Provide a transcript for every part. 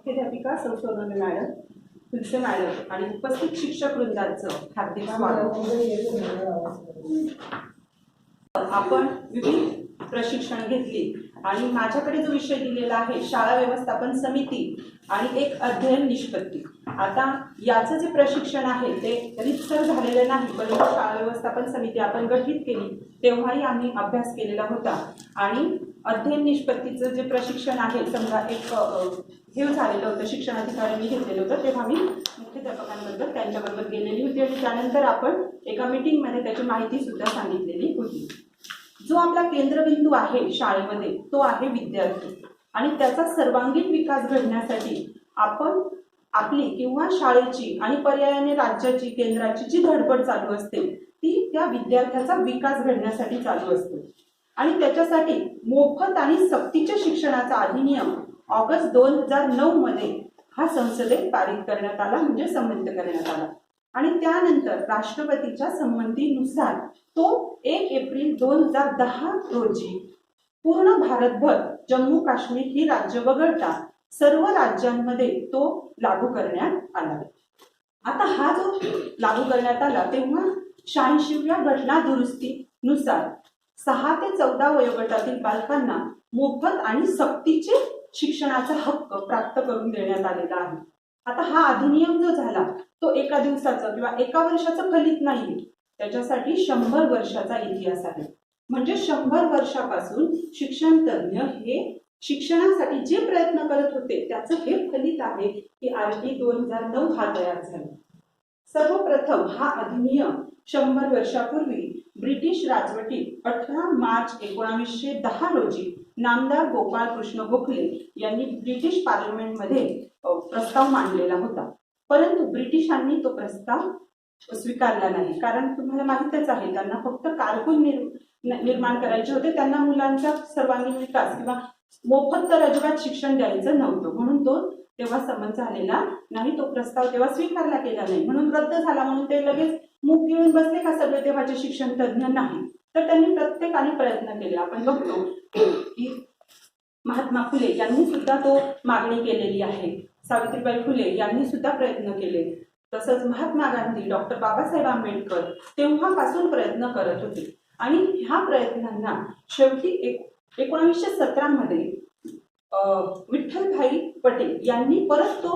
मुख्याध्यापिका सौ Saurabh madam, तुलसे madam आणि उपस्थित शिक्षक वृंदाचं हार्दिक स्वागत। आपण विविध प्रशिक्षण घेतली आणि माझ्याकडे जो विषय दिलेला आहे शाळा व्यवस्थापन समिती आणि एक अध्ययन निष्पत्ती। आता याचं जे प्रशिक्षण आहे ते रितसर झालेलं नाही, परंतु शाळा व्यवस्थापन समिती आपण गठीत केली तेव्हाही आम्ही अभ्यास केलेला होता आणि अध्ययन निष्पत्तीचं जे प्रशिक्षण आहे समजा एक हे झालेलं होतं, शिक्षणाधिकाऱ्यांनी घेतलेलं होतं तेव्हा मी मुख्याध्यापकांबरोबर त्यांच्याबरोबर गेलेली होती आणि त्यानंतर आपण एका मीटिंगमध्ये त्याची माहिती सुद्धा सांगितलेली होती। जो आपला केंद्रबिंदू आहे शाळेमध्ये तो आहे विद्यार्थी आणि त्याचा सर्वांगीण विकास घडण्यासाठी आपण आपली किंवा शाळेची आणि पर्यायाने राज्याची केंद्राची जी धडपड चालू असते ती त्या विद्यार्थ्याचा विकास घडण्यासाठी चालू असते आणि त्याच्यासाठी मोफत आणि सक्तीच्या शिक्षणाचा अधिनियम ऑगस्ट 2009 मध्ये हा संसदेत पारित करण्यात आला, म्हणजे संमत करण्यात आला आणि त्यानंतर राष्ट्रपतीच्या संमतीनुसार तो 1 एप्रिल 2010 रोजी पूर्ण भारतभर जम्मू काश्मीर ही राज्य वगळता सर्व राज्यांमध्ये तो लागू करण्यात आला। आता हा जो लागू करण्यात आला तेव्हा 86व्या घटना दुरुस्तीनुसार 6 ते 14 वयोगटातील बालकांना मोफत आणि सक्तीचे शिक्षणाचा हक्क प्राप्त करून देण्यात आलेला आहे। आता हा अधिनियम जो झाला तो एका दिवसाचा किंवा एका वर्षाचा फलित नाही, त्याच्यासाठी 100 वर्षाचा इतिहास आहे। म्हणजे 100 वर्षापासून शिक्षण तज्ञ हे शिक्षणासाठी जे प्रयत्न करत होते त्याचं हे फलित आहे की RT 2009 हा तयार झाला। सर्वप्रथम हा अधिनियम 100 वर्षापूर्वी ब्रिटिश राजवटीत 18 मार्च 1910 रोजी नामदार गोपाळ कृष्ण गोखले यांनी ब्रिटिश पार्लमेंटमध्ये प्रस्ताव मांडलेला होता, परंतु ब्रिटिशांनी तो प्रस्ताव स्वीकारला नाही। कारण तुम्हाला माहितच आहे त्यांना फक्त कारकून निर्माण करायचे होते, त्यांना मुलांचा सर्वांगीण विकास किंवा मोफत तर अजिबात शिक्षण द्यायचं नव्हतं, म्हणून तो तेव्हा संमत झालेला नाही, तो प्रस्ताव तेव्हा स्वीकारला गेला नाही, म्हणून रद्द झाला। म्हणून ते लगेच मूग गिळून बसले का सगळे तेव्हाचे शिक्षण तज्ञ नाही, तर त्यांनी प्रत्येकाने प्रयत्न केले। आपण बघतो की महात्मा फुले यांनी सुद्धा तो मागणी केलेली आहे, सावित्रीबाई फुले यांनी सुद्धा प्रयत्न केले, तसंच महात्मा गांधी, डॉक्टर बाबासाहेब आंबेडकर तेव्हापासून प्रयत्न करत होते आणि ह्या प्रयत्नांना शेवटी 1917 मध्ये विठ्ठलभाई पटेल यांनी परत तो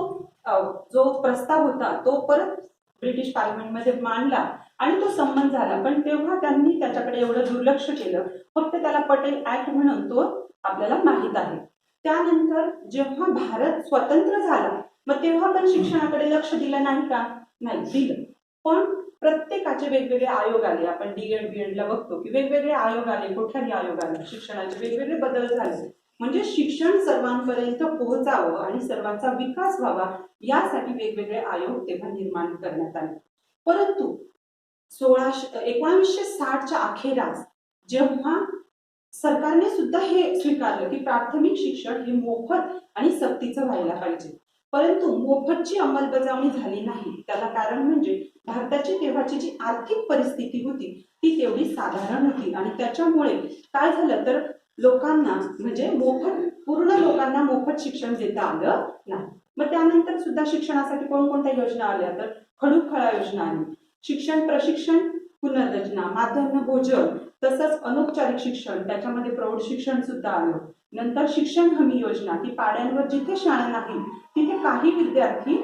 जो प्रस्ताव होता तो परत ब्रिटिश पार्लमेंटमध्ये मांडला आणि तो संमत झाला, पण तेव्हा त्यांनी त्याच्याकडे एवढं दुर्लक्ष केलं, फक्त त्याला पटेल ऍक्ट म्हणून तो आपल्याला माहित आहे। त्यानंतर जेव्हा भारत स्वतंत्र झाला मग तेव्हा पण शिक्षणाकडे लक्ष दिलं नाही का? नाही दिलं, पण प्रत्येकाचे वेगवेगळे आयोग आले। आपण DED BED ला बघतो की वेगवेगळे आयोग आले, कोठारी आयोग आले, शिक्षणाचे वेगवेगळे बदल झाले, म्हणजे शिक्षण सर्वांपर्यंत पोहोचावं आणि सर्वांचा विकास व्हावा यासाठी वेगवेगळे आयोग तेव्हा निर्माण करण्यात आले। परंतु 1960च्या अखेरास जेव्हा सरकारने सुद्धा हे स्वीकारलं की प्राथमिक शिक्षण हे मोफत आणि सक्तीचं व्हायला पाहिजे, परंतु मोफतची अंमलबजावणी झाली नाही, त्याला कारण म्हणजे भारताची तेव्हाची जी आर्थिक परिस्थिती होती ती तेवढी साधारण होती आणि त्याच्यामुळे काय झालं तर लोकांना म्हणजे पूर्ण लोकांना मोफत शिक्षण देता आलं नाही। मग त्यानंतर सुद्धा शिक्षणासाठी कोणकोणत्या योजना आल्या तर खडूखळा योजना आली, शिक्षण प्रशिक्षण पुनर्रचना, माध्यान्ह भोजन, तसंच अनौपचारिक शिक्षण, त्याच्यामध्ये प्रौढ शिक्षण सुद्धा आलं। नंतर शिक्षण हमी योजना, की पाड्यांवर जिथे शाळा नाही तिथे काही विद्यार्थी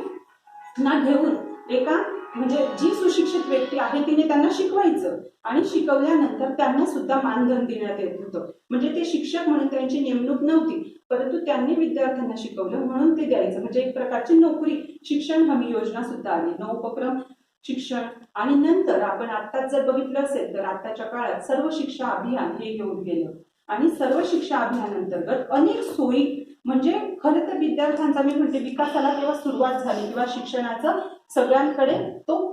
ना घेऊन एका म्हणजे जी सुशिक्षित व्यक्ती आहे तिने त्यांना शिकवायचं आणि शिकवल्यानंतर त्यांना सुद्धा मानधन देण्यात येत होतं, म्हणजे ते शिक्षक म्हणून त्यांची नेमणूक नव्हती, परंतु त्यांनी विद्यार्थ्यांना शिकवलं म्हणून ते द्यायचं, म्हणजे एक प्रकारची नोकरी। शिक्षण हमी योजना सुद्धा आली, नवोपक्रम शिक्षण आणि नंतर आपण आत्ताच जर बघितलं असेल तर आताच्या काळात सर्व शिक्षा अभियान हे घेऊन गेलं आणि सर्व शिक्षा अभियानांतर्गत अनेक सोयी, म्हणजे खरं तर विद्यार्थ्यांचा मी म्हणते विकासाला तेव्हा सुरुवात झाली किंवा शिक्षणाचं सगळ्यांकडे तो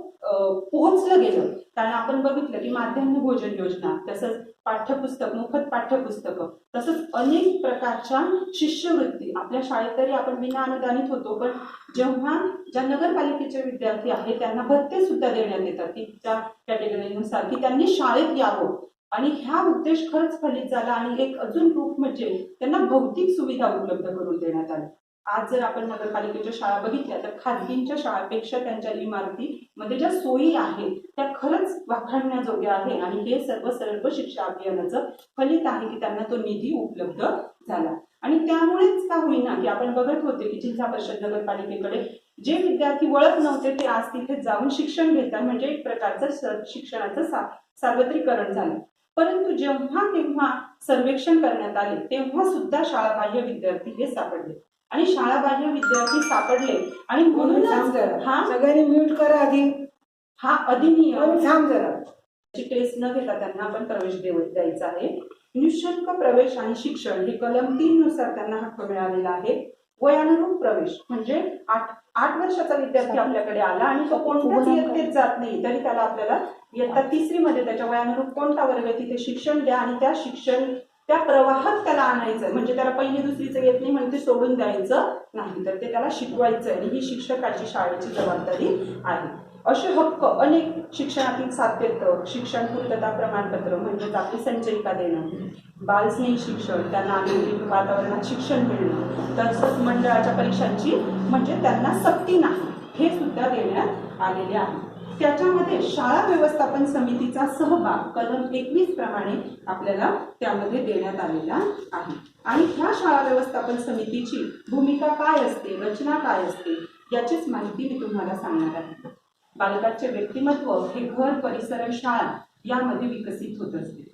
पोहोचलं गेलं। कारण आपण बघितलं की माध्यान्ह भोजन योजना, तसंच पाठ्यपुस्तक, मोफत पाठ्यपुस्तकं, तसंच अनेक प्रकारच्या शिष्यवृत्ती आपल्या शाळेत तरी आपण विना अनुदानित होतो, पण जेव्हा ज्या नगरपालिकेचे विद्यार्थी आहेत त्यांना भत्ते सुद्धा देण्यात येतात की त्या कॅटेगरीनुसार की त्यांनी शाळेत यावं आणि हा उद्देश खरंच फलित झाला आणि एक अजून रूप म्हणजे त्यांना भौतिक सुविधा उपलब्ध करून देण्यात आल्या। आज जर आपण नगरपालिकेच्या शाळा बघितल्या तर खाजगींच्या शाळांपेक्षा त्यांच्या इमारतीमध्ये ज्या सोयी आहेत त्या खरंच वाखाणण्याजोग्या आहे आणि हे सर्व शिक्षा अभियानाचं फलित आहे की त्यांना तो निधी उपलब्ध झाला. आणि त्यामुळेच का होईना की आपण बघत होते की जिल्हा परिषद नगरपालिकेकडे जे विद्यार्थी वळत नव्हते ते आज तिथे जाऊन शिक्षण घेतात, म्हणजे एक प्रकारचं शिक्षणाचं सार्वत्रिकरण झालं. परंतु जेव्हा तेव्हा सर्वेक्षण करण्यात आले तेव्हा सुद्धा शाळाबाह्य विद्यार्थी हे सापडले आणि शाळाबाह्य विद्यार्थी सापडले आणि म्हणूनच हा सगळ्यांनी म्यूट करा आधी. हा अधिनियम थांब जरा टेस्ट न घेता त्यांना आपण प्रवेश द्यायचा आहे. निःशुल्क प्रवेश आणि शिक्षण हे कलम 3 नुसार त्यांना हक्क मिळालेला आहे. वयानुरूप प्रवेश म्हणजे 8 वर्षाचा विद्यार्थी आपल्याकडे आला आणि तो कोणत्याच इयत्तेत जात नाही तरी त्याला आपल्याला इयत्ता 3री मध्ये त्याच्या वयानुरूप कोणता वर्ग आहे तिथे शिक्षण द्या आणि त्या प्रवाहात त्याला आणायचं, म्हणजे त्याला 1ली 2रीचं येत नाही म्हणजे ते सोडून द्यायचं नाही, तर ते त्याला शिकवायचं आणि ही शिक्षकाची शाळेची जबाबदारी आहे. असे हक्क अनेक शिक्षणातील साध्यतं, शिक्षण पूर्तता प्रमाणपत्र म्हणजेच आपली संचयिका देणं, बालस्नेही शिक्षण, त्यांना आनंदी वातावरणात शिक्षण मिळणं, तसंच मंडळाच्या परीक्षांची म्हणजे त्यांना सक्ती नाही हे सुद्धा देण्यात आलेले आहे. त्याच्यामध्ये शाळा व्यवस्थापन समितीचा सहभाग कलम 21 प्रमाणे आपल्याला त्यामध्ये देण्यात आलेला आहे. आणि ह्या शाळा व्यवस्थापन समितीची भूमिका काय असते, रचना काय असते याचीच माहिती मी तुम्हाला सांगणार आहे. बालकाचे व्यक्तिमत्व हे घर, परिसर आणि शाळा यामध्ये विकसित होत असते.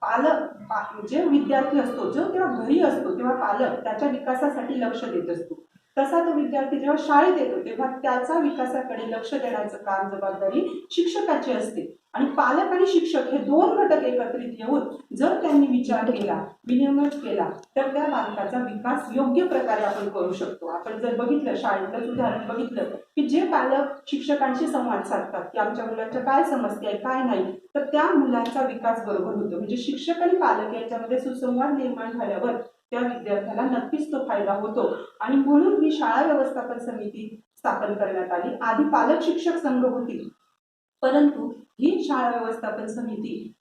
पालक जे विद्यार्थी असतो जो तेव्हा घरी असतो तेव्हा पालक त्याच्या विकासासाठी लक्ष देत असतो, तसा तो विद्यार्थी जेव्हा शाळेत येतो तेव्हा त्याचा विकासाकडे लक्ष देण्याचं काम जबाबदारी शिक्षकाची असते. आणि पालक आणि शिक्षक हे 2 घटक एकत्रित येऊन जर त्यांनी विचार केला, विनिमय केला तर त्या बालकाचा विकास योग्य प्रकारे आपण करू शकतो. आपण जर बघितलं शाळेतलं उदाहरण बघितलं की जे पालक शिक्षकांशी संवाद साधतात की आमच्या मुलाच्या काय समस्या आहे काय नाही, तर त्या मुलांचा विकास बरोबर होतो. म्हणजे शिक्षक आणि पालक यांच्यामध्ये सुसंवाद निर्माण झाल्यावर त्या विद्यार्थ्याला नक्कीच तो फायदा होतो. आणि म्हणून ही शाळा व्यवस्थापन समिती स्थापन करण्यात आली. आधी पालक शिक्षक संघ होती, परंतु ही शाळा व्यवस्थापन समिती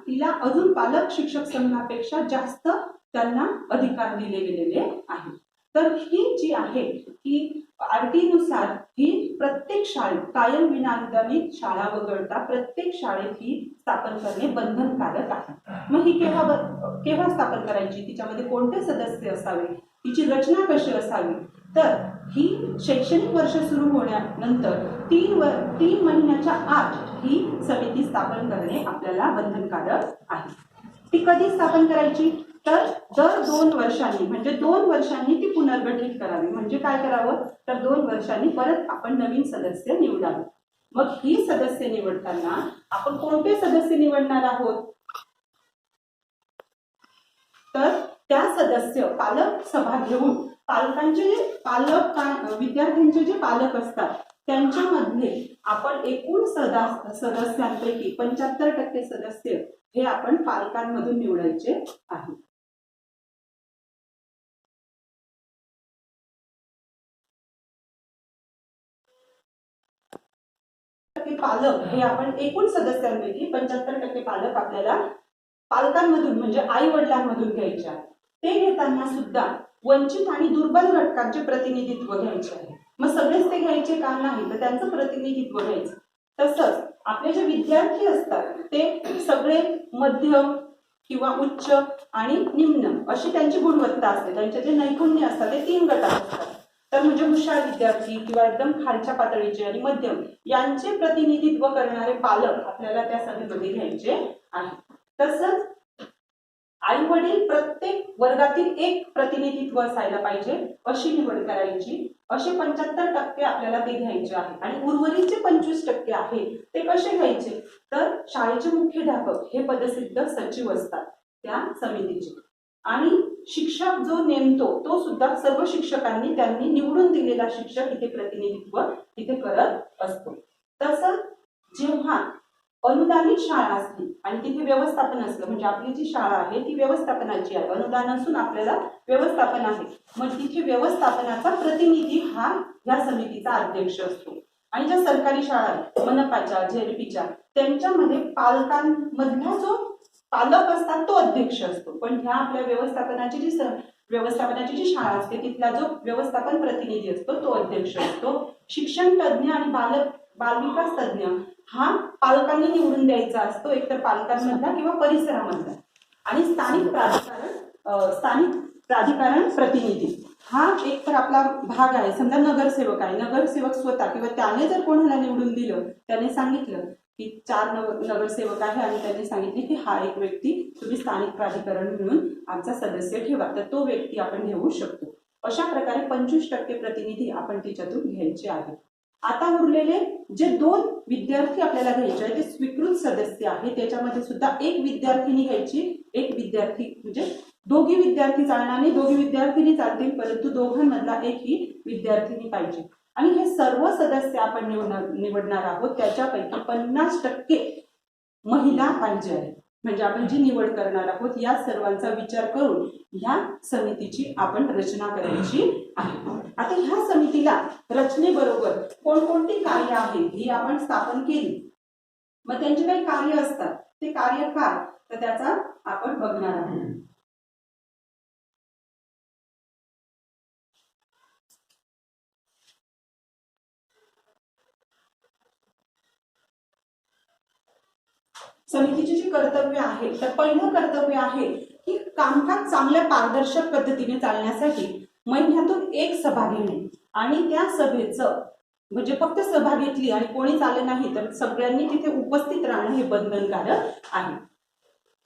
तिला अजून पालक शिक्षक संघापेक्षा जास्त त्यांना अधिकार दिले गेलेले आहेत. तर ही जी आहे ही RT नुसार ही प्रत्येक शाळेत कायम विनाअनुदानित शाळा वगळता प्रत्येक शाळेत ही स्थापन करणे बंधनकारक आहे. मग ही केव्हा स्थापन करायची, तिच्यामध्ये कोणते सदस्य असावे, तिची रचना कशी असावी, तर ही शैक्षणिक वर्ष सुरू होण्यानंतर 3 महिन्याच्या आत ही समिती स्थापन करणे आपल्याला बंधनकारक आहे. ती कधी स्थापन करायची, तर दर 2 वर्षांनी म्हणजे 2 वर्षांनी ती पुनर्गठित करावी. म्हणजे काय करावं, तर 2 वर्षांनी परत आपण नवीन सदस्य निवडावे. मग ही सदस्य निवडताना आपण कोणते सदस्य निवडणार आहोत, तर त्या सदस्य पालक सभा घेऊन पालकांचे विद्यार्थ्यांचे जे पालक असतात त्यांच्यामधले आपण एकूण सदस्यांपैकी 75% सदस्य हे आपण पालकांमधून निवडायचे आहे. पालक हे आपण एकूण सदस्यांपैकी 75% पालक आपल्याला पालकांमधून म्हणजे आई वडिलांमधून घ्यायचे आहे. ते घेताना सुद्धा वंचित आणि दुर्बल घटकांचे प्रतिनिधित्व घ्यायचे आहे. मग सगळेच ते घ्यायचे का नाही, तर त्यांचं प्रतिनिधित्व घ्यायचं. तसंच आपले जे विद्यार्थी असतात ते सगळे मध्यम किंवा उच्च आणि निम्न अशी त्यांची गुणवत्ता असते. त्यांचे जे नैपुण्य असतात ते 3 गटात असतात. तर म्हणजे हुशार विद्यार्थी किंवा एकदम खालच्या पातळीचे आणि मध्यम यांचे प्रतिनिधित्व करणारे पालक आपल्याला त्या सभेमध्ये घ्यायचे आहे. तसंच आई वडील प्रत्येक वर्गातील 1 प्रतिनिधित्व असायला पाहिजे अशी निवड करायची. असे 75% आपल्याला ते घ्यायचे आहे. आणि उर्वरित जे 25% आहे ते कसे घ्यायचे, तर शाळेचे मुख्याध्यापक हे पदसिद्ध सचिव असतात त्या समितीचे. आणि शिक्षक जो नेमतो तो सुद्धा सर्व शिक्षकांनी त्यांनी निवडून दिलेला शिक्षक इथे प्रतिनिधित्व तिथे करत असतो. तसंच जेव्हा अनुदानित शाळा असली आणि तिथे व्यवस्थापन असलं म्हणजे आपली जी शाळा आहे ती व्यवस्थापनाची आहे, अनुदान असून आपल्याला व्यवस्थापन आहे, मग तिथे व्यवस्थापनाचा प्रतिनिधी हा या समितीचा अध्यक्ष असतो. आणि ज्या सरकारी शाळा मनपाच्या झेडपीच्या त्यांच्यामध्ये पालकांमधला जो पालक असतात तो अध्यक्ष असतो. पण ह्या आपल्या व्यवस्थापनाची जी व्यवस्थापनाची जी शाळा असते तिथला जो व्यवस्थापन प्रतिनिधी असतो तो अध्यक्ष असतो. शिक्षण तज्ज्ञ आणि बालविकास तज्ज्ञ हा पालकांनी निवडून द्यायचा असतो, एकतर पालकांमधला किंवा परिसरामधला. आणि स्थानिक प्राधिकरण प्रतिनिधी हा एक तर आपला भाग आहे. समजा नगरसेवक आहे, नगरसेवक स्वतः किंवा त्याने जर कोणाला निवडून दिलं, त्याने सांगितलं की 4 नगरसेवक आहे आणि त्यांनी सांगितले की हा एक व्यक्ती तुम्ही स्थानिक प्राधिकरण म्हणून आमचा सदस्य ठेवा, तर तो व्यक्ती आपण घेऊ शकतो. अशा प्रकारे 25% प्रतिनिधी आपण त्याच्यातून घ्यायचे आहेत. आता उरलेले जे 2 विद्यार्थी आपल्याला घ्यायचे आहे ते स्वीकृत सदस्य आहे. त्याच्यामध्ये सुद्धा एक विद्यार्थिनी घ्यायची, एक विद्यार्थी, म्हणजे दोघी विद्यार्थी चालणार नाही, दोघी विद्यार्थिनी चालतील, परंतु दोघांमधला एक ही विद्यार्थिनी पाहिजे. आणि हे सर्व सदस्य आपण निवडणार आहोत, त्याच्यापैकी 50% महिला पाहिजे आहे. म्हणजे आपण जी निवड करणार आहोत या सर्वांचा विचार करून ह्या समितीची आपण रचना करायची आहे. आता ह्या समितीला रचनेबरोबर कोणकोणती कार्य आहेत ही आपण स्थापन केली. मग त्यांचे काही कार्य असतात, ते कार्य काय तर त्याचा आपण बघणार आहोत. समितीची जी कर्तव्य आहे तर पहिलं कर्तव्य आहे की कामकाज चांगल्या पारदर्शक पद्धतीने चालण्यासाठी महिन्यातून एक सभा घेणे आणि त्या सभेचं म्हणजे फक्त सभा घेतली आणि कोणीच आले नाही तर सगळ्यांनी तिथे उपस्थित राहणं हे बंधनकारक आहे.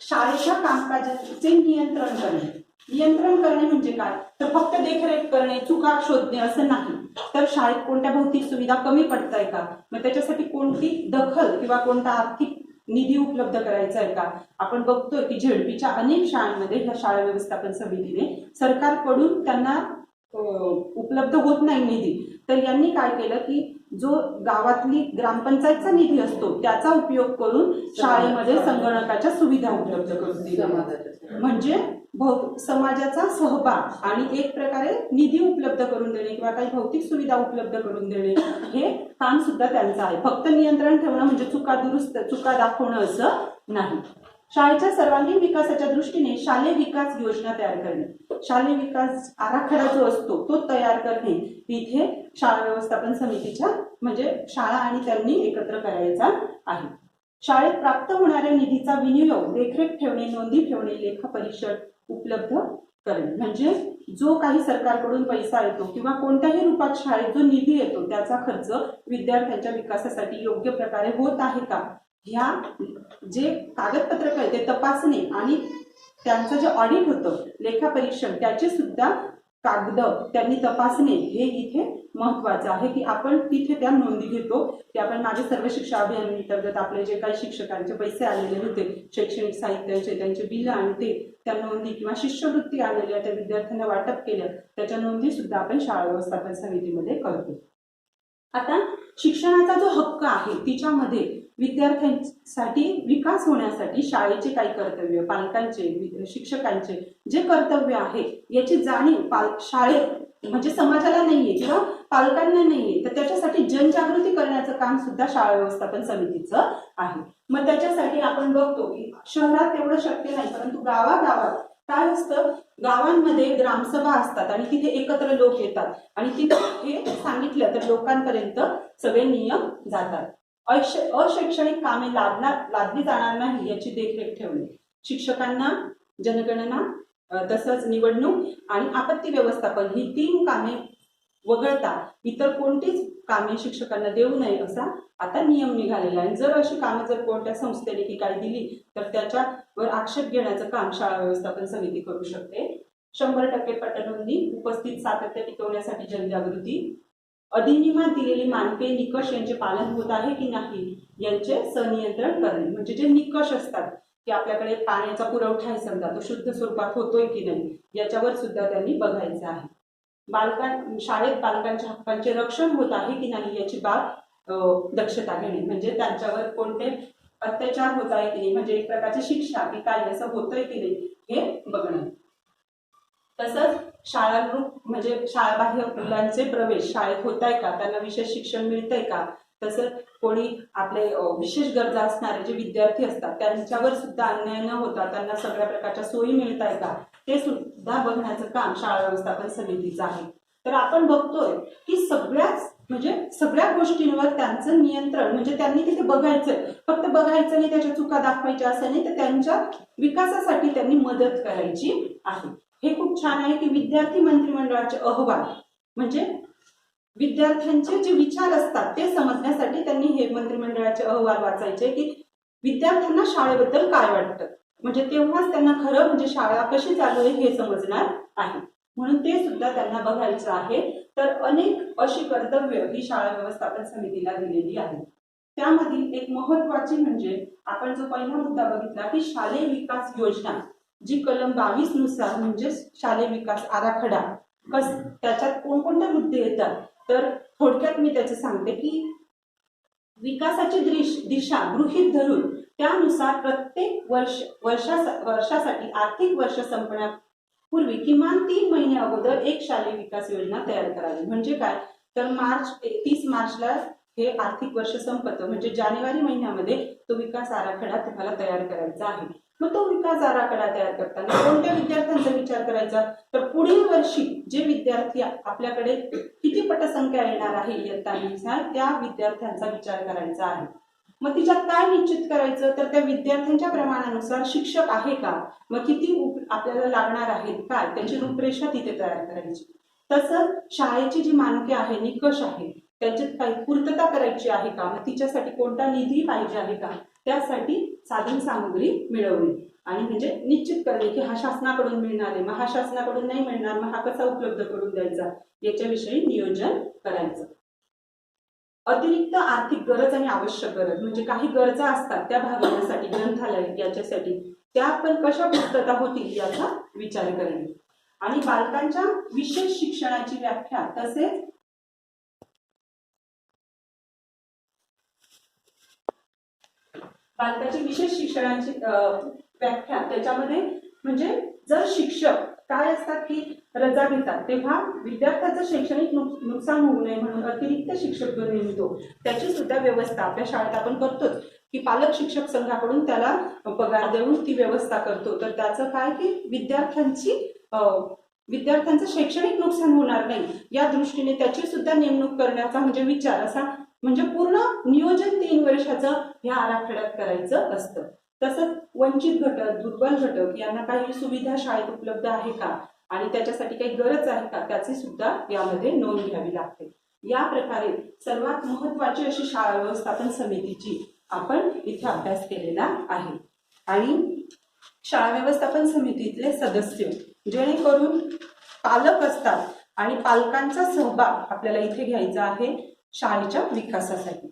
शाळेच्या कामकाजाचे नियंत्रण करणे म्हणजे काय तर फक्त देखरेख करणे, चुका शोधणे असं नाही, तर शाळेत कोणत्या भौतिक सुविधा कमी पडताय का, मग त्याच्यासाठी कोणती दखल किंवा कोणता आर्थिक निधी उपलब्ध करायचा आहे का. आपण बघतोय की झेडपीच्या अनेक शाळांमध्ये ह्या शाळा व्यवस्थापन समितीने सरकारकडून त्यांना उपलब्ध होत नाही निधी, तर यांनी काय केलं की जो गावातली ग्रामपंचायतचा निधी असतो त्याचा उपयोग करून शाळेमध्ये संगणकाच्या सुविधा उपलब्ध करून दिल्या. म्हणजे समाजाचा सहभाग आणि एक प्रकारे निधी उपलब्ध करून देणे किंवा काही भौतिक सुविधा उपलब्ध करून देणे हे काम सुद्धा त्यांचं आहे. फक्त नियंत्रण ठेवणं म्हणजे चुका दाखवणं असं नाही. शाळेच्या सर्वांगीण विकासाच्या दृष्टीने शालेय विकास योजना तयार करणे, शालेय विकास आराखडा जो असतो तो तयार करणे इथे शाळा व्यवस्थापन समितीच्या म्हणजे शाळा आणि त्यांनी एकत्र करायचा आहे. शाळेत प्राप्त होणाऱ्या निधीचा विनियोग, देखरेख ठेवणे, नोंदी ठेवणे, लेखा परिषद उपलब्ध करणे. म्हणजे जो काही सरकारकडून पैसा येतो किंवा कोणत्याही रूपात शाळेत जो निधी येतो त्याचा खर्च विद्यार्थ्यांच्या विकासासाठी योग्य प्रकारे होत आहे का, ह्या जे कागदपत्रक आहे ते तपासणे आणि त्यांचं जे ऑडिट होतं लेखापरीक्षण त्याचे सुद्धा कागद त्यांनी तपासणे हे इथे महत्वाचं आहे की आपण तिथे त्या नोंदी घेतो की आपण माझे सर्व शिक्षा अभियान अंतर्गत आपले जे काही शिक्षकांचे पैसे आलेले होते शैक्षणिक साहित्याचे त्यांचे बिल आणि ते त्या नोंदी किंवा शिष्यवृत्ती आलेल्या त्या विद्यार्थ्यांना वाटप केल्या त्याच्या नोंदी सुद्धा आपण शाळा व्यवस्थापन समितीमध्ये करतो. आता शिक्षणाचा जो हक्क आहे तिच्यामध्ये विद्यार्थ्यांसाठी विकास होण्यासाठी शाळेचे काही कर्तव्य, पालकांचे, शिक्षकांचे जे कर्तव्य आहे याची जाणीव शाळेत म्हणजे समाजाला नाहीये किंवा पालकांना नाहीये, तर त्याच्यासाठी जनजागृती करण्याचं काम सुद्धा शाळा व्यवस्थापन समितीचं आहे. मग त्याच्यासाठी आपण बघतो की शहरात तेवढं शक्य नाही, परंतु गावागावात काय असतं, गावांमध्ये ग्रामसभा असतात आणि तिथे एकत्र लोक येतात आणि तिथे हे सांगितलं तर लोकांपर्यंत सगळे नियम जातात. अशैक्षणिक कामे लादली जाणार नाही याची देखरेख ठेवणे, शिक्षकांना जनगणना तसंच निवडणूक आणि आपत्ती व्यवस्थापन ही 3 कामे वगळता इतर कोणतीच कामे शिक्षकांना देऊ नये असा आता नियम निघालेला आहे. जर अशी कामं जर कोणत्या संस्थेने की काही दिली तर त्याच्यावर आक्षेप घेण्याचं काम शाळा व्यवस्थापन समिती करू शकते. 100% पटनोंदी, उपस्थित सातत्य टिकवण्यासाठी जनजागृती, अधिनियमात दिलेली मानके निकष यांचे पालन होत आहे की नाही यांचे सनियंत्रण करणे. म्हणजे जे निकष असतात की आपल्याकडे पाण्याचा पुरवठा आहे समजा तो शुद्ध स्वरूपात होतोय की नाही याच्यावर सुद्धा त्यांनी बघायचं आहे. शाळेत बालकांच्या हक्कांचे रक्षण होत आहे की नाही याची दक्षता घेणे, म्हणजे त्यांच्यावर कोणते अत्याचार होत आहे की नाही, म्हणजे एक प्रकारची शिक्षा की काय असं होतंय की नाही हे बघणं. तसंच शाळागृह म्हणजे शाळाबाह्य मुलांचे प्रवेश शाळेत होत आहे का, त्यांना विशेष शिक्षण मिळतंय का, तसंच कोणी आपले विशेष गरजा असणारे जे विद्यार्थी असतात त्यांच्यावर सुद्धा अन्याय न होता त्यांना सगळ्या प्रकारच्या सोयी मिळत आहे का, ते सुद्धा बघण्याचं काम शाळा व्यवस्थापन समितीचं आहे. तर आपण बघतोय की सगळ्या गोष्टींवर त्यांचं नियंत्रण, म्हणजे त्यांनी तिथे बघायचंय, फक्त बघायचं नाही, त्याच्या चुका दाखवायच्या असं नाही, तर त्यांच्या विकासासाठी त्यांनी मदत करायची आहे. हे खूप छान आहे की विद्यार्थी मंत्रिमंडळाचे अहवाल, म्हणजे विद्यार्थ्यांचे जे विचार असतात ते समजण्यासाठी त्यांनी हे मंत्रिमंडळाचे अहवाल वाचायचे की विद्यार्थ्यांना शाळेबद्दल काय वाटतं, म्हणजे तेव्हाच त्यांना खरं म्हणजे शाळा कशी चालू आहे हे समजणार आहे. म्हणून ते सुद्धा त्यांना बघायचं आहे. तर अनेक अशी कर्तव्य ही शाळा व्यवस्थापन समितीला दिलेली आहेत. त्यामधील एक महत्वाची म्हणजे आपण जो पहिला मुद्दा बघितला की शालेय विकास योजना, जी कलम 22 नुसार म्हणजे शालेय विकास आराखडा त्याच्यात कोणकोणते मुद्दे येतात, तर थोडक्यात मी त्याचे सांगते की विकासाची दिशा गृहीत धरून त्यानुसार प्रत्येक वर्षासाठी आर्थिक वर्ष संपण्यापूर्वी किमान 3 महिने अगोदर एक शालेय विकास योजना तयार करावी. म्हणजे काय, तर 30 मार्चला हे आर्थिक वर्ष संपतं, म्हणजे जानेवारी महिन्यामध्ये तो विकास आराखडा तुम्हाला तयार करायचा आहे. मग तो विकास आराखडा तयार करताना कोणत्या विद्यार्थ्यांचा विचार करायचा, तर पुढील वर्षी जे विद्यार्थी आपल्याकडे किती पटसंख्या येणार आहे इयत्ता त्या विद्यार्थ्यांचा विचार करायचा आहे. मग तिच्यात काय निश्चित करायचं, तर त्या विद्यार्थ्यांच्या प्रमाणानुसार शिक्षक आहे का, मग किती आपल्याला लागणार आहेत काय, त्याची रूपरेषा तिथे तयार करायची. तसंच शाळेची जी मानके आहे, निकष आहे, त्याच्यात काही पूर्तता करायची आहे का, मग तिच्यासाठी कोणता निधी पाहिजे आहे का, त्यासाठी साधन सामुग्री मिळवणे आणि म्हणजे निश्चित करणे की हा शासनाकडून मिळणार आहे, मग हा शासनाकडून नाही मिळणार, मग हा कसा उपलब्ध करून द्यायचा, याच्याविषयी नियोजन करायचं. अतिरिक्त आर्थिक गरज आणि आवश्यक गरज, म्हणजे काही गरजा असतात त्या भागवण्यासाठी ग्रंथालय याच्यासाठी त्या पण कशा पूर्तता होतील याचा विचार करणे. आणि बालकांच्या विशेष शिक्षणाची व्याख्या, तसेच बालकाची विशेष शिक्षणाची व्याख्या, त्याच्यामध्ये म्हणजे जर शिक्षक काय असतात की रजा घेतात तेव्हा विद्यार्थ्याचं शैक्षणिक नुकसान होऊ नये म्हणून अतिरिक्त शिक्षक जो नेमतो त्याची सुद्धा व्यवस्था आपल्या शाळेत आपण करतोच की पालक शिक्षक संघाकडून त्याला पगार देऊन ती व्यवस्था करतो. तर त्याचं काय की विद्यार्थ्यांचं शैक्षणिक नुकसान होणार नाही या दृष्टीने त्याची सुद्धा नेमणूक करण्याचा म्हणजे विचार असा, म्हणजे पूर्ण नियोजन 3 वर्षाचं ह्या आराखड्यात करायचं असतं. तसंच वंचित घटक, दुर्बल घटक यांना काही सुविधा शाळेत उपलब्ध आहे का आणि त्याच्यासाठी काही गरज आहे का, त्याची सुद्धा यामध्ये नोंद घ्यावी लागते. या प्रकारे सर्वात महत्वाची अशी शाळा व्यवस्थापन समितीची आपण इथे अभ्यास केलेला आहे. आणि शाळा व्यवस्थापन समितीतले सदस्य जेणेकरून पालक असतात आणि पालकांचा सहभाग आपल्याला इथे घ्यायचा आहे शाळेच्या विकासासाठी.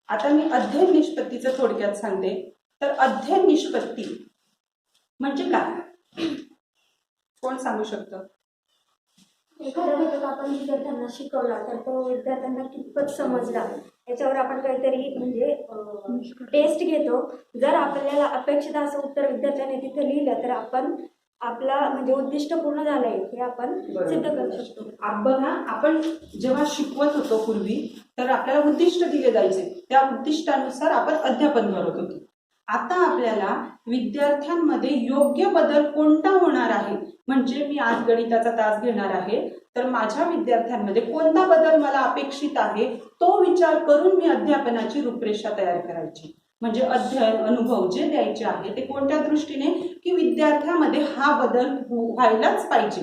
आता मी अध्ययन निष्पत्तीचं थोडक्यात सांगते. तर अध्ययन निष्पत्ती म्हणजे काय, कोण सांगू शकतं? एखादा घटक आपण विद्यार्थ्यांना शिकवला तर तो विद्यार्थ्यांना कितपत समजला याच्यावर आपण काहीतरी म्हणजे टेस्ट घेतो. जर आपल्याला अपेक्षित असं उत्तर विद्यार्थ्याने तिथे लिहिलं तर आपण आपला म्हणजे उद्दिष्ट पूर्ण झालंय हे आपण सिद्ध करू शकतो. बघा, आपण जेव्हा शिकवत होतो पूर्वी तर आपल्याला उद्दिष्ट दिले जायचे, त्या उद्दिष्टानुसार आपण अध्यापन करत होतो. आता आपल्याला विद्यार्थ्यांमध्ये योग्य बदल कोणता होणार आहे, म्हणजे मी आज गणिताचा तास घेणार आहे तर माझ्या विद्यार्थ्यांमध्ये कोणता बदल मला अपेक्षित आहे तो विचार करून मी अध्यापनाची रूपरेषा तयार करायची. म्हणजे अध्ययन अनुभव जे द्यायचे आहे ते कोणत्या दृष्टीने की विद्यार्थ्यामध्ये हा बदल व्हायलाच पाहिजे,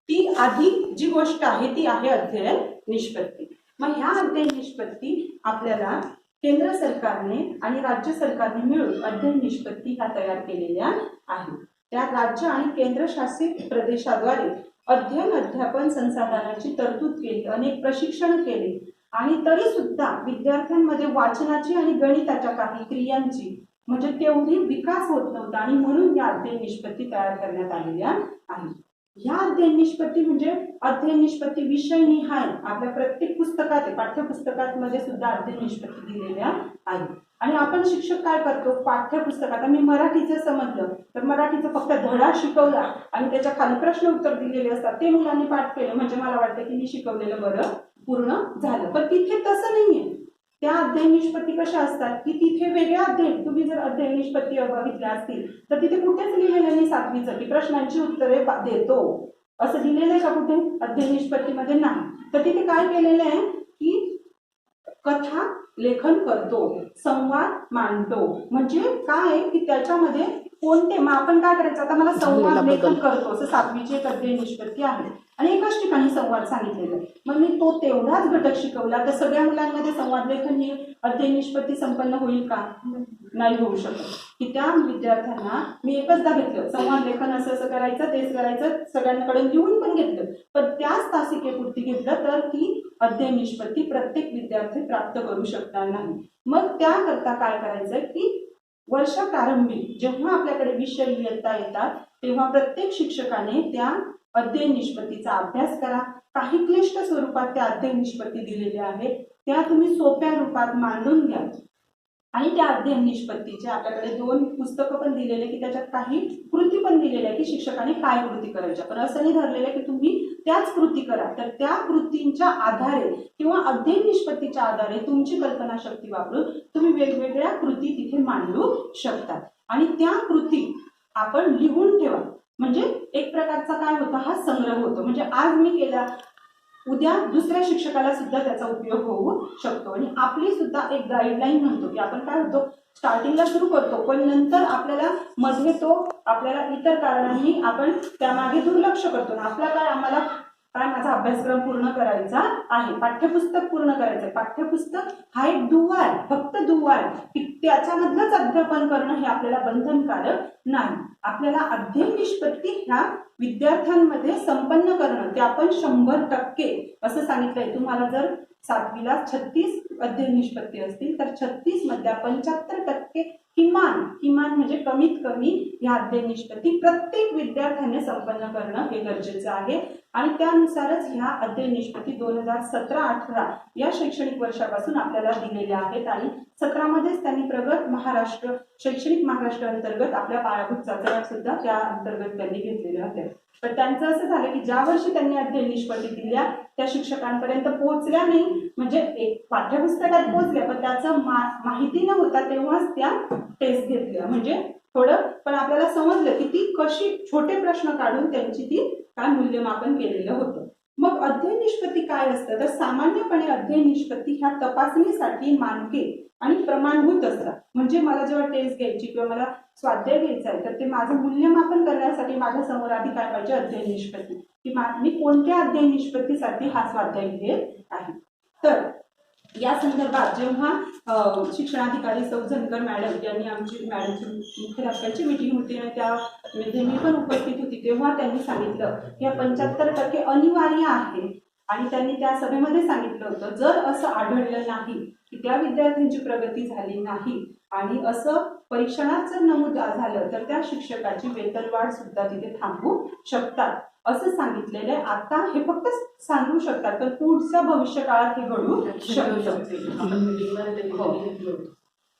ती आधी जी गोष्ट आहे ती आहे अध्ययन निष्पत्ती. मग ह्या अध्ययन निष्पत्ती आपल्याला केंद्र सरकारने आणि राज्य सरकारने मिळून अध्ययन निष्पत्ती ह्या तयार केलेल्या आहेत. त्या राज्य आणि केंद्रशासित प्रदेशाद्वारे अध्ययन अध्यापन संसाधनाची तरतूद केली, अनेक प्रशिक्षण केले आणि तरी सुद्धा विद्यार्थ्यांमध्ये वाचनाची आणि गणिताच्या काही क्रियांची म्हणजे तेवढी विकास होत नव्हता आणि म्हणून या अध्ययन निष्पत्ती तयार करण्यात आलेल्या आहेत. ह्या अध्ययन निष्पत्ती म्हणजे अध्ययन निष्पत्ती विषयनिहाय आपल्या प्रत्येक पुस्तकात पाठ्यपुस्तकांमध्ये सुद्धा अध्ययन निष्पत्ती दिलेल्या आहेत. आणि आपण शिक्षक काय करतो, पाठ्यपुस्तकात मी मराठीचं समजलं तर मराठीचा फक्त धडा शिकवला आणि त्याच्या खाली प्रश्न उत्तर दिलेले असतात ते मुलांनी पाठ केलं म्हणजे मला वाटतं की मी शिकवलेलं बरं पूर्ण झालं. पण तिथे तसं नाहीये, त्या अध्ययन निष्पत्ती कशा असतात की तिथे वेगळ्या अध्ययन, तुम्ही जर अध्ययन निष्पत्ती बघितल्या असतील तर तिथे कुठेच लिहिलेलं नाही सातवीचं की प्रश्नांची उत्तरे देतो असं दिलेलं आहे का कुठे? अध्ययन निष्पत्तीमध्ये नाही. तर तिथे काय केलेलं आहे की कथा लेखन करतो, संवाद मांडतो. म्हणजे काय की त्याच्यामध्ये कोणते, मग आपण काय करायचं, आता मला संवाद लेखन करतो असं सातवीची एक अध्ययन निष्पत्ती आहे आणि एकाच ठिकाणी संवाद सांगितलेला आहे. मग मी तो तेवढाच घटक शिकवला तर सगळ्या मुलांमध्ये संवाद लेखन ही अध्ययन निष्पत्ती संपन्न होईल का? नाही होऊ शकत. की त्या विद्यार्थ्यांना मी एकचदा घेतलं संवाद लेखन असं असं करायचं, तेच करायचं, सगळ्यांकडून लिहून पण घेतलं, पण त्याच तासिकेपुरती घेतलं तर ती अध्ययन निष्पत्ती प्रत्येक विद्यार्थी प्राप्त करू शकणार नाही. मग त्याकरता काय करायचं की वर्ष प्रारंभी जेव्हा आपल्याकडे विषय येता येतात तेव्हा प्रत्येक शिक्षकाने त्या अध्ययन निष्पत्तीचा अभ्यास करा. काही क्लिष्ट स्वरूपात त्या अध्ययन निष्पत्ती दिलेल्या आहेत त्या तुम्ही सोप्या रूपात मांडून घ्या. आणि त्या अध्ययन निष्पत्तीचे आपल्याकडे 2 पुस्तकं पण दिलेले की त्याच्यात काही कृती पण दिलेल्या आहे की शिक्षकाने काय कृती करायच्या, पण असं नाही ठरलेलं की तुम्ही त्याच कृती करा. तर त्या कृतींच्या आधारे किंवा अध्ययन निष्पत्तीच्या आधारे तुमची कल्पनाशक्ती वापरून तुम्ही वेगवेगळ्या कृती तिथे मांडू शकता आणि त्या कृती आपण लिहून ठेवा. म्हणजे एक प्रकारचा काय होतो, हा संग्रह होतो. म्हणजे आज मी केला, उद्या दुसऱ्या शिक्षकाला सुद्धा त्याचा उपयोग होऊ शकतो. आणि आपली सुद्धा एक गाईडलाईन म्हणतो की आपण काय होतो, स्टार्टिंगला सुरू करतो पण नंतर आपल्याला मध्ये तो आपल्याला इतर कारणांनी आपण त्यामागे दुर्लक्ष करतो ना. आपला काय, आम्हाला काय, माझा अभ्यासक्रम पूर्ण करायचा आहे, पाठ्यपुस्तक पूर्ण करायचं आहे. पाठ्यपुस्तक हा एक दुवा आहे, फक्त दुवा आहे की त्याच्यामधलंच अध्यापन करणं हे आपल्याला बंधनकारक नाही. आपल्याला अध्ययन निष्पत्ती ह्या विद्यार्थ्यांमध्ये संपन्न करणं ते आपण 100% असं सांगितलंय. तुम्हाला जर सातवीला 36 अध्ययन निष्पत्ती असतील तर 36 मधल्या 75% किमान म्हणजे कमीत कमी ह्या अध्ययन निष्पत्ती प्रत्येक विद्यार्थ्याने संपन्न करणं हे गरजेचं आहे. आणि त्यानुसारच ह्या अध्ययन निष्पत्ती 2017-18 या शैक्षणिक वर्षापासून आपल्याला दिलेल्या आहेत आणि 17 मध्येच त्यांनी प्रगत महाराष्ट्र, शैक्षणिक महाराष्ट्र अंतर्गत आपल्या पायाभूत चाचण्या सुद्धा त्या अंतर्गत त्यांनी घेतलेल्या होत्या. पण त्यांचं असं झालं की ज्या वर्षी त्यांनी अध्ययन निष्पत्ती दिल्या त्या शिक्षकांपर्यंत पोहोचल्या नाही, म्हणजे एक पाठ्यपुस्तकात पोहोचल्या पण त्याचं माहिती न होता तेव्हाच त्या टेस्ट घेतल्या. म्हणजे थोडं पण आपल्याला समजलं की ती कशी छोटे प्रश्न काढून त्यांची ती काय मूल्यमापन केलेलं होतं. मग अध्ययन निष्पत्ती काय असतं तर सामान्यपणे अध्ययन निष्पत्ती ह्या तपासणीसाठी मानके आणि प्रमाणभूत असतात. म्हणजे मला जेव्हा टेस्ट घ्यायची किंवा मला स्वाध्याय घ्यायचा आहे तर ते माझं मूल्यमापन करण्यासाठी माझ्या समोर आधी काय पाहिजे, अध्ययन निष्पत्ती, की मी कोणत्या अध्ययन निष्पत्तीसाठी हा स्वाध्याय घेत आहे. तर या संदर्भात जेव्हा शिक्षणाधिकारी सौ झनकर मॅडम यांनी आमची मुख्याध्यापकांची मीटिंग होती आणि त्यामध्ये मी पण उपस्थित होती, तेव्हा त्यांनी सांगितलं की 75% अनिवार्य आहे. आणि त्यांनी त्या सभेमध्ये सांगितलं होतं जर असं आढळलं नाही की त्या विद्यार्थ्यांची प्रगती झाली नाही आणि असं परीक्षणात जर नमूद झालं तर त्या शिक्षकाची वेतनवाढ सुद्धा तिथे थांबवू शकतात असं सांगितलेलं आहे. आता हे फक्त सांगू शकतात पण पुढच्या भविष्य काळात हे घडू शकतं.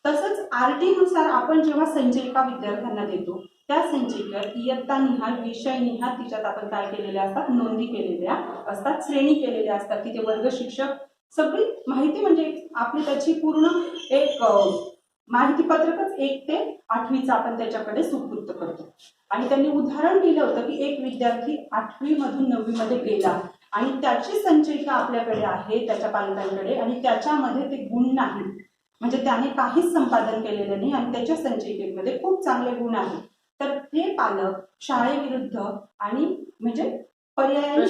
तसंच RT नुसार आपण जेव्हा संचयिका विद्यार्थ्यांना देतो त्या संचयिकेत इयत्ता निहाय, विषय निहाय तिच्यात आपण काय केलेल्या असतात, नोंदी केलेल्या असतात, श्रेणी केलेल्या असतात. तिथे वर्ग शिक्षक सगळी माहिती म्हणजे आपली त्याची पूर्ण एक माहिती पत्रकच 1 ते 8वीचं आपण त्याच्याकडे सुपूर्द करतो. आणि त्यांनी उदाहरण दिलं होतं की एक विद्यार्थी 8वी मधून 9वी मध्ये गेला आणि त्याची संचयिका आपल्याकडे आहे त्याच्या पालकांकडे आणि त्याच्यामध्ये ते गुण नाही, म्हणजे त्याने काहीच संपादन केलेलं नाही आणि त्याच्या संचयिकेमध्ये खूप चांगले गुण आहेत. तर ते पालक शाळेविरुद्ध आणि म्हणजे पर्यायाने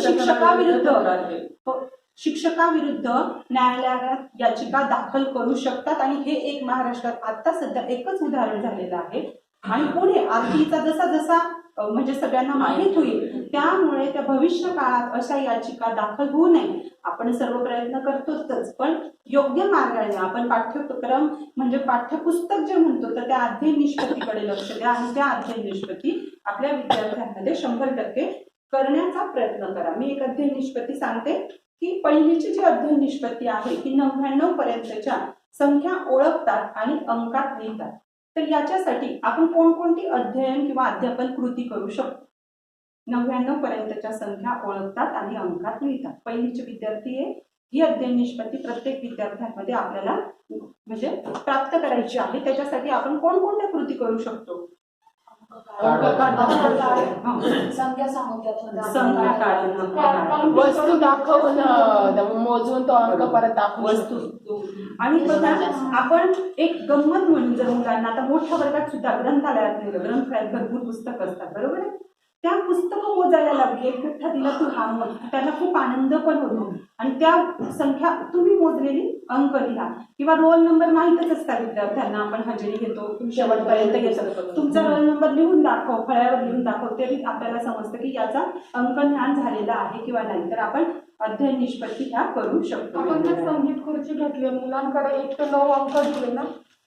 शिक्षकाविरुद्ध न्यायालयात याचिका दाखल करू शकतात. आणि हे एक महाराष्ट्रात आता सध्या एकच उदाहरण झालेलं आहे. आणि पुढे RTचा जसा जसा म्हणजे सगळ्यांना माहीत होईल त्यामुळे त्या भविष्य काळात अशा याचिका दाखल होऊ नये आपण सर्व प्रयत्न करतोच, पण योग्य मार्गाने आपण पाठ्यक्रम म्हणजे पाठ्यपुस्तक जे म्हणतो तर त्या अध्ययन निष्पत्तीकडे लक्ष द्या आणि त्या अध्ययन निष्पत्ती आपल्या विद्यार्थ्यांमध्ये 100% करण्याचा प्रयत्न करा. मी एक अध्ययन निष्पत्ती सांगते की पहिलीची जी अध्ययन निष्पत्ती आहे की 99 पर्यंतच्या संख्या ओळखतात आणि अंकात लिहितात. तर याच्यासाठी आपण कोणकोणती अध्ययन किंवा अध्यापन कृती करू शकतो. 99 पर्यंतच्या संख्या ओळखतात आणि अंकात लिहितात. पहिलीचे विद्यार्थी आहे ही अध्ययन निष्पत्ती प्रत्येक विद्यार्थ्यांमध्ये आपल्याला म्हणजे प्राप्त करायची आहे. त्याच्यासाठी आपण कोणकोणत्या कृती करू शकतो? संख्या सांगू त्यातून संख्या काढणं, वस्तू दाखवणं, मोजून तो अंक परत दाखवू वस्तू. आणि बघा आपण एक गंमत म्हणून जर मुलांना आता मोठ्या वर्गात सुद्धा ग्रंथालयात नेलं, ग्रंथालयात भरपूर पुस्तकं असतात बरोबर आहे, त्या पुस्तकं मोजायला लागली, एक गठ्ठा दिला तू हा मोज, त्यांना खूप आनंद पण होतो आणि त्या संख्या तुम्ही मोजलेली अंक लिहा किंवा रोल नंबर माहीतच असतात विद्यार्थ्यांना, आपण हजेरी घेतो शेवटपर्यंत घेतो, तुमचा रोल नंबर लिहून दाखव, फळ्यावर लिहून दाखव, तरी आपल्याला समजतं की याचा अंक ज्ञान झालेला आहे किंवा नाही. तर आपण अध्ययन निष्पत्ती ह्या करू शकतो. आपण जर संगीत खुर्ची घेतली, मुलांकडे 1 ते 9 अंक दिले ना,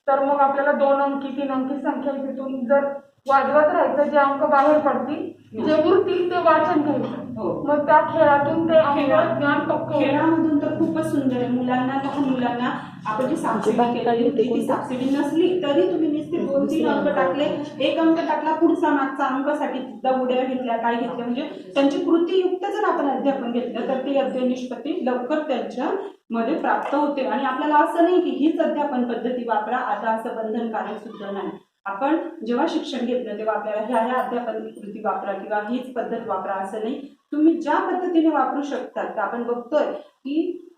तर मग आपल्याला 2 अंकी 3 अंकी संख्या तिथून जर वाजवत राहायचं, जे अंक बाहेर पडतील जे उरतील ते वाचन घ्यायचं. मग त्या खेळातून ते अंक ज्ञान पक्क. खेळामधून तर खूपच सुंदर आहे. मुलांना लहान मुलांना आपण जी सापशिडी केली होती ती सापशिडी नसली तरी तुम्ही नुसते 2-3 अंक टाकले, 1 अंक टाकला, पुढचा मागचा अंकासाठी सुद्धा उड्या घेतल्या, काय घेतल्या, म्हणजे त्यांची कृतीयुक्त जर आपण अध्यापन घेतलं तर ती अध्ययन निष्पत्ती लवकर त्यांच्या मध्ये प्राप्त होते. आणि आपल्याला असं नाही की हीच अध्यापन पद्धती वापरा, आता असं बंधनकारक सुद्धा नाही. आपण जेव्हा शिक्षण घेतलं तेव्हा आपल्याला ह्या अध्यापन कृती वापरा किंवा हीच पद्धत वापरा असं नाही, तुम्ही ज्या पद्धतीने वापरू शकतात. तर आपण बघतोय की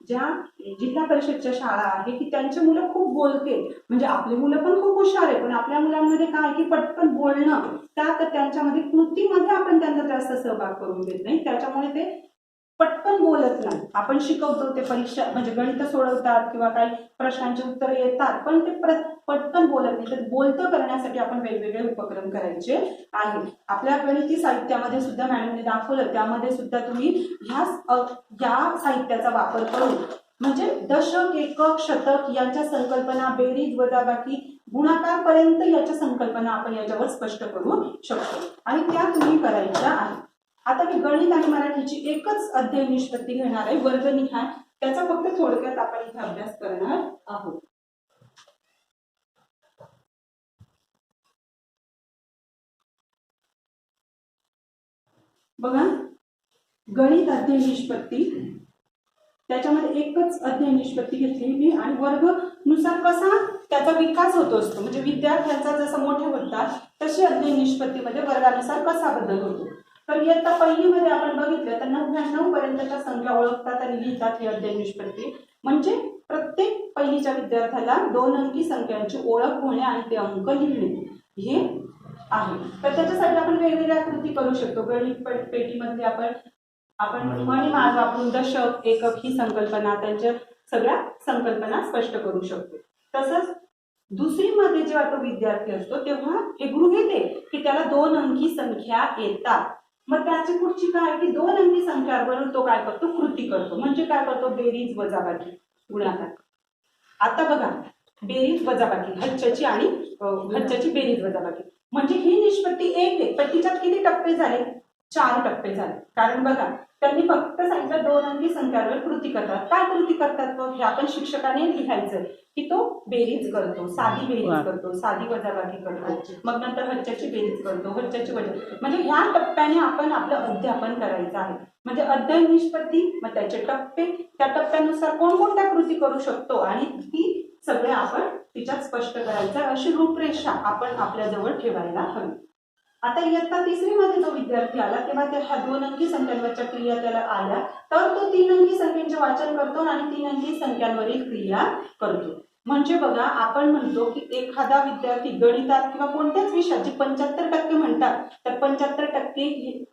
ज्या जिल्हा परिषदच्या शाळा आहे की त्यांची मुलं खूप बोलके, म्हणजे आपली मुलं पण खूप हुशार आहे, पण आपल्या मुलांमध्ये काय की पटकन बोलणं, त्यांच्यामध्ये कृतीमध्ये आपण त्यांना जास्त सहभाग करून देत नाही, त्याच्यामुळे ते पटकन बोलत नाही. आपण शिकवतो ते परीक्षा म्हणजे गणित सोडवतात किंवा काही प्रश्नांची उत्तरं येतात, पण ते पटकन बोलत नाही. तर बोलतं करण्यासाठी आपण वेगवेगळे उपक्रम करायचे आहे. आपल्या गणिती साहित्यामध्ये सुद्धा मॅडमने दाखवलं, त्यामध्ये सुद्धा तुम्ही ह्या साहित्याचा वापर करून म्हणजे दशक, एकक, शतक यांच्या संकल्पना, बेरीज, वजाबाकी, गुणाकार पर्यंत याच्या संकल्पना आपण याच्यावर स्पष्ट करू शकतो आणि त्या तुम्ही करायच्या आहेत. आता मी गणित आणि मराठीची एकच अध्ययन निष्पत्ती घेणार आहे, वर्गनिहाय, त्याचा फक्त थोडक्यात आपण इथे अभ्यास करणार आहोत. बघा गणित अध्ययन निष्पत्ती, त्याच्यामध्ये एकच अध्ययन निष्पत्ती घेतली मी आणि वर्गानुसार कसा त्याचा विकास होत असतो, म्हणजे विद्यार्थ्यांचा जसं मोठे होतात तशी अध्ययन निष्पत्तीमध्ये वर्गानुसार कसा बदल होतो. तर इयत्ता पहिलीमध्ये आपण बघितलं तर 99 पर्यंतच्या संख्या ओळखतात आणि लिहितात ही अध्ययन निष्पत्ती, म्हणजे प्रत्येक पहिलीच्या विद्यार्थ्याला 2 अंकी संख्यांची ओळख होणे आणि ते अंक लिहिणे हे आहे. तर त्याच्यासाठी आपण वेगवेगळ्या कृती करू शकतो. गणित पेटीमध्ये आपण मणी मार्ग वापरून दशक, एकक ही संकल्पना, त्यांच्या सगळ्या संकल्पना स्पष्ट करू शकतो. तसंच दुसरीमध्ये जेव्हा तो विद्यार्थी असतो तेव्हा हे गृहीत आहे की त्याला 2 अंकी संख्या येतात, मग त्याची पुढची काय की 2 अंकी संख्यांवरून तो काय करतो, कृती करतो. म्हणजे काय करतो, बेरीज, वजाबाकी, गुणाकार. आता बघा बेरीज वजाबाकी, हच्च्याची आणि हच्च्याची बेरीज वजाबाकी, म्हणजे ही निष्पत्ती 1 आहे, पण तिच्यात किती टप्पे झाले, 4 टप्पे झाले. कारण बघा त्यांनी फक्त सांगितलं 2 अंकी संख्यांवर कृती करतात. काय कृती करतात तो हे आपण शिक्षकाने लिहायचं की तो बेरीज करतो, साधी बेरीज करतो, साधी वजाबाकी करतो, मग नंतर हच्च्याची बेरीज करतो, हच्च्याची वजा, म्हणजे ह्या टप्प्याने आपण आपलं अध्यापन करायचं आहे. म्हणजे अध्ययन निष्पत्ती, मग त्याचे टप्पे, त्या टप्प्यानुसार कोणकोणत्या कृती करू शकतो आणि ती सगळे आपण तिच्यात स्पष्ट करायचं, अशी रूपरेषा आपण आपल्याजवळ ठेवायला हवी. आता इयत्ता तिसरीमध्ये जो विद्यार्थी आला तेव्हा त्या 2 अंकी संख्यांवरच्या क्रिया त्याला आल्या, तर तो 3 अंकी संख्यांचे वाचन करतो आणि 3 अंकी संख्यांवरील क्रिया करतो. म्हणजे बघा आपण म्हणतो की एखादा विद्यार्थी गणितात किंवा कोणत्याच विषयात जे 75% म्हणतात तर 75%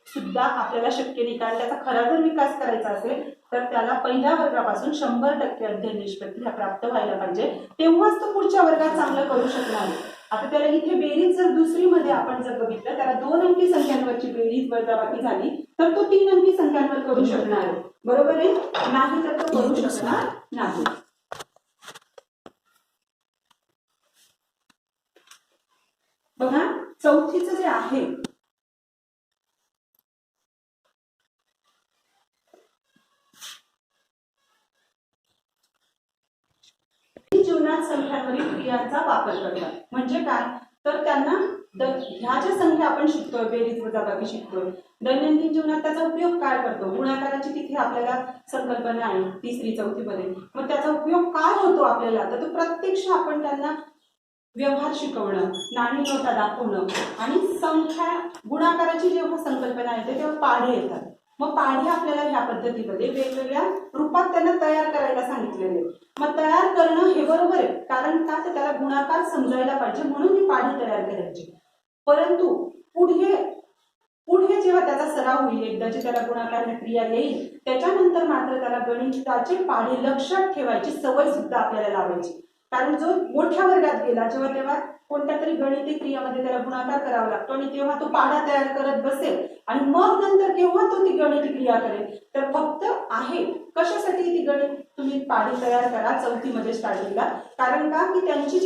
सुद्धा आपल्याला शक्य नाही, कारण त्याचा खरा जर विकास करायचा असेल तर त्याला पहिल्या वर्गापासून 100% अध्ययन निष्पत्ती ह्या प्राप्त व्हायला पाहिजे, तेव्हाच तो पुढच्या वर्गात चांगलं करू शकणार. आता त्याला इथे बेरीज जर दुसरीमध्ये आपण जर बघितलं, त्याला 2 अंकी संख्यांवरची बेरीज वजाबाकी झाली तर तो 3 अंकी संख्यांवर करू शकणार आहे, बरोबर आहे, नाही तर तो करू शकणार नाही. बघा चौथीचं जे आहे जीवनात संख्यांवरील क्रियांचा वापर करतात. म्हणजे काय तर त्यांना ह्या ज्या संख्या आपण शिकतोय, बेरीज वजाबाकी शिकतोय, दैनंदिन जीवनात त्याचा उपयोग काय करतो? गुणाकाराची तिथे आपल्याला संकल्पना आहे 3री 4थीमध्ये, मग त्याचा उपयोग काय होतो आपल्याला? तर तो प्रत्यक्ष आपण त्यांना व्यवहार शिकवणं, नाणी नोटा दाखवणं आणि संख्या गुणाकाराची जेव्हा संकल्पना येते तेव्हा पाढे येतात. मग पाढे आपल्याला ह्या पद्धतीमध्ये वेगवेगळ्या रूपात त्यांना तयार करायला सांगितलेले. मग तयार करणं हे बरोबर आहे, कारण का तर त्याला गुणाकार समजायला पाहिजे म्हणून ही पाढे तयार करायची. परंतु पुढे जेव्हा त्याचा सराव होईल, एकदाची त्याला गुणाकार क्रिया येईल, त्याच्यानंतर मात्र त्याला गणिताचे पाढे लक्षात ठेवायची सवय सुद्धा आपल्याला लावायची. कारण जो मोठ्या वर्गात गेला तेव्हा कोणत्या तरी गणिती क्रियामध्ये त्याला गुणाकार करावा लागतो आणि तेव्हा तो पाढा तयार करत बसेल आणि मग नंतर केव्हा तो ती गणिती क्रिया करेल. तर फक्त आहे कशासाठी ती गणित तुम्ही पाढे तयार करा 4थीमध्ये स्टार्टिंगला, कारण का की त्यांची जी